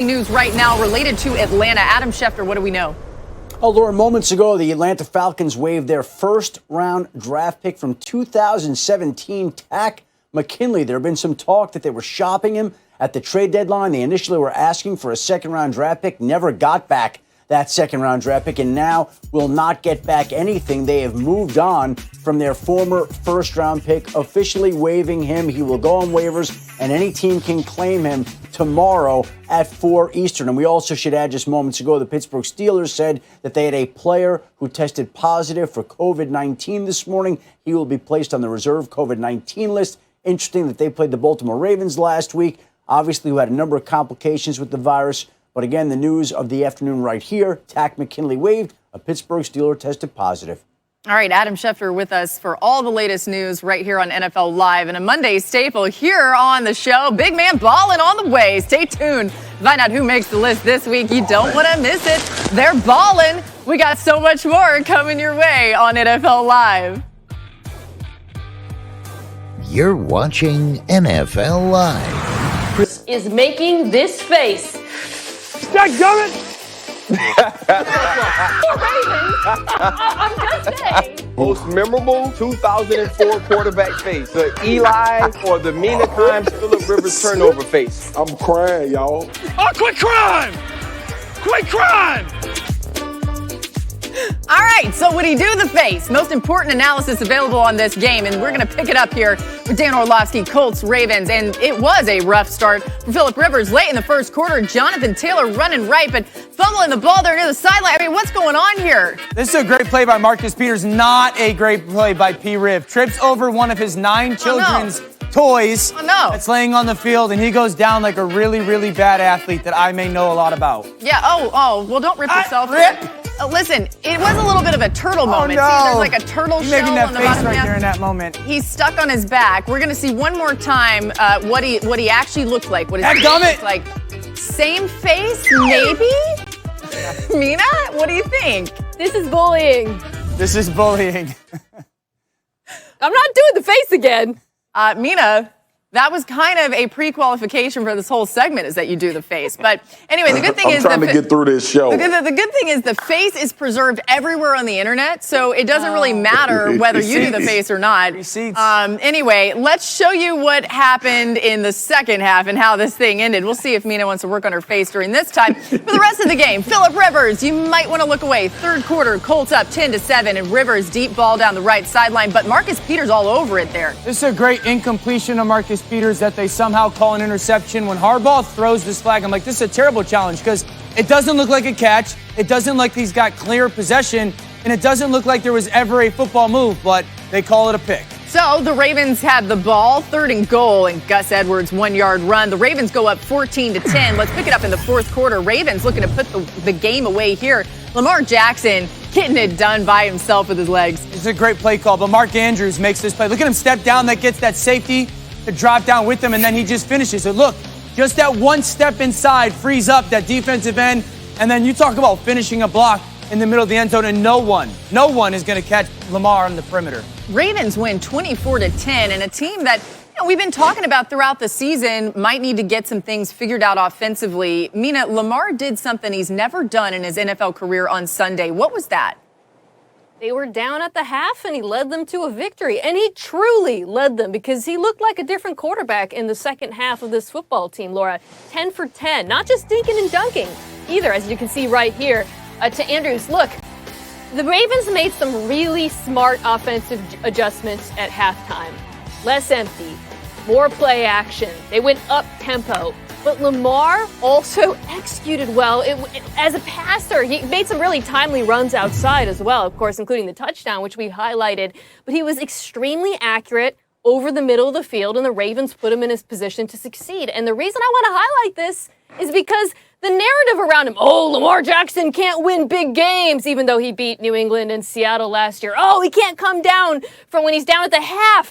News right now related to Atlanta. Adam Schefter, what do we know? Oh, Laura, moments ago, the Atlanta Falcons waived their first-round draft pick from 2017, Takkarist McKinley. There have been some talk that they were shopping him at the trade deadline. They initially were asking for a second-round draft pick, never got back that second-round draft pick, and now will not get back anything. They have moved on from their former first-round pick, officially waiving him. He will go on waivers, and any team can claim him tomorrow at 4 Eastern. And we also should add, just moments ago, the Pittsburgh Steelers said that they had a player who tested positive for COVID-19 this morning. He will be placed on the reserve COVID-19 list. Interesting that they played the Baltimore Ravens last week, obviously who had a number of complications with the virus. But again, the news of the afternoon right here, Takkarist McKinley waived, a Pittsburgh Steeler tested positive. All right, Adam Schefter with us for all the latest news right here on NFL Live. And a Monday staple here on the show, big man balling on the way. Stay tuned. Find out who makes the list this week. You don't want to miss it. They're balling. We got so much more coming your way on NFL Live. You're watching NFL Live. Is making this face. Dadgummit! I'm just saying. Most memorable 2004 quarterback face. The Eli or the Mina times Phillip Rivers turnover face. I'm crying, y'all. Oh, quit crying! Quit crying! All right, so would he do the face? Most important analysis available on this game, and we're going to pick it up here with Dan Orlovsky, Colts, Ravens, and it was a rough start for Phillip Rivers late in the first quarter. Jonathan Taylor running right, but fumbling the ball there near the sideline. I mean, what's going on here? This is a great play by Marcus Peters, not a great play by P. Riv. Trips over one of his 9 children's toys that's laying on the field, and he goes down like a really, really bad athlete that I may know a lot about. Yeah, well, don't rip yourself. Listen, it was a little bit of a turtle moment. No. See, there's like a turtle You're shell making that on the face bottom right half. there in that moment. He's stuck on his back. We're going to see one more time what he actually looks like. What his face looks like. Same face, maybe? Mina, what do you think? This is bullying. This is bullying. I'm not doing the face again. Mina, that was kind of a pre-qualification for this whole segment, is that you do the face. But anyway, the good thing is I'm trying to get through this show. The good thing is the face is preserved everywhere on the internet, so it doesn't really matter whether you do the face or not. Anyway, let's show you what happened in the second half and how this thing ended. We'll see if Mina wants to work on her face during this time. For the rest of the game, Phillip Rivers, you might want to look away. Third quarter, Colts up 10-7, and Rivers deep ball down the right sideline, but Marcus Peters all over it there. This is a great incompletion of Marcus Peters that they somehow call an interception. When Harbaugh throws this flag, I'm like, this is a terrible challenge because it doesn't look like a catch. It doesn't look like he's got clear possession, and it doesn't look like there was ever a football move, but they call it a pick. So the Ravens had the ball, 3rd and goal, and Gus Edwards 1-yard run. The Ravens go up 14-10. Let's pick it up in the fourth quarter. Ravens looking to put the game away here. Lamar Jackson getting it done by himself with his legs. It's a great play call, but Mark Andrews makes this play. Look at him step down. That gets that safety to drop down with him, and then he just finishes it. Look, just that one step inside frees up that defensive end, and then you talk about finishing a block in the middle of the end zone, and no one is going to catch Lamar on the perimeter. Ravens win 24-10, and a team that we've been talking about throughout the season might need to get some things figured out offensively. Mina, Lamar did something he's never done in his NFL career on Sunday. What was that? They were down at the half, and he led them to a victory. And he truly led them because he looked like a different quarterback in the second half of this football team, Laura. 10 for 10, not just dinking and dunking either, as you can see right here. To Andrews, look, the Ravens made some really smart offensive adjustments at halftime. Less empty, more play action. They went up tempo. But Lamar also executed well. As a passer, he made some really timely runs outside as well, of course, including the touchdown, which we highlighted. But he was extremely accurate over the middle of the field, and the Ravens put him in his position to succeed. And the reason I want to highlight this is because the narrative around him, Lamar Jackson can't win big games, even though he beat New England and Seattle last year. He can't come down from when he's down at the half.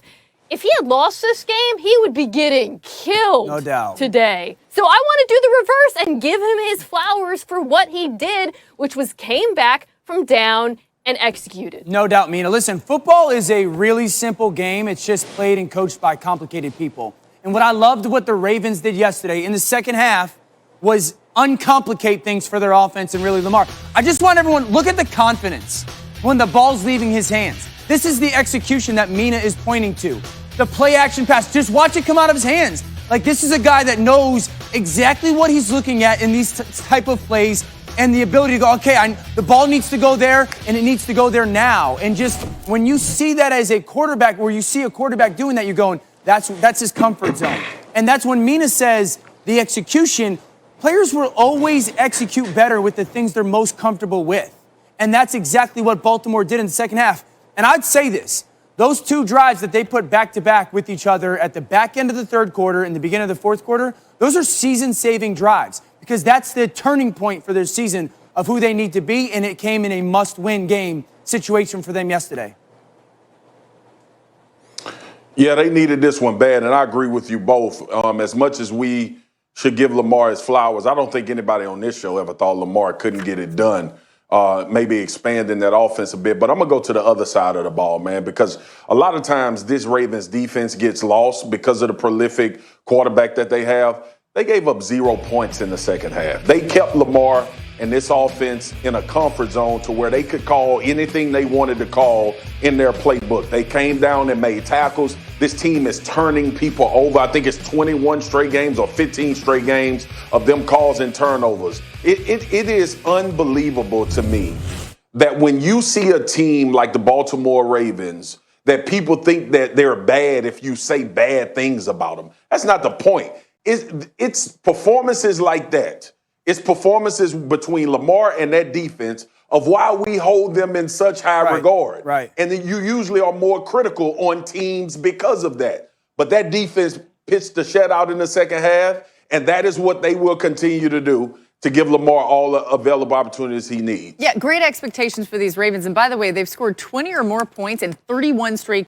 If he had lost this game, he would be getting killed No doubt. today. So I want to do the reverse and give him his flowers for what he did, which was came back from down and executed. No doubt, Mina. Listen, football is a really simple game. It's just played and coached by complicated people. And what I loved what the Ravens did yesterday in the second half was uncomplicate things for their offense and really Lamar. I just want everyone, look at the confidence when the ball's leaving his hands. This is the execution that Mina is pointing to. The play action pass, just watch it come out of his hands. Like, this is a guy that knows exactly what he's looking at in these type of plays and the ability to go, okay, the ball needs to go there and it needs to go there now. And just when you see that as a quarterback, where you see a quarterback doing that, you're going, that's his comfort zone. And that's when Mina says the execution, players will always execute better with the things they're most comfortable with. And that's exactly what Baltimore did in the second half. And I'd say this, those two drives that they put back-to-back with each other at the back end of the third quarter and the beginning of the fourth quarter, those are season-saving drives because that's the turning point for their season of who they need to be, and it came in a must-win game situation for them yesterday. Yeah, they needed this one bad, and I agree with you both. As much as we should give Lamar his flowers, I don't think anybody on this show ever thought Lamar couldn't get it done. Maybe expanding that offense a bit. But I'm going to go to the other side of the ball, man, because a lot of times this Ravens defense gets lost because of the prolific quarterback that they have. They gave up 0 points in the second half. They kept Lamar and this offense in a comfort zone to where they could call anything they wanted to call in their playbook. They came down and made tackles. This team is turning people over. I think it's 21 straight games or 15 straight games of them causing turnovers. It is unbelievable to me that when you see a team like the Baltimore Ravens, that people think that they're bad if you say bad things about them. That's not the point. It's performances like that. It's performances between Lamar and that defense of why we hold them in such high regard. Right. And then you usually are more critical on teams because of that. But that defense pitched the shutout in the second half, and that is what they will continue to do to give Lamar all the available opportunities he needs. Yeah, great expectations for these Ravens. And by the way, they've scored 20 or more points in 31 straight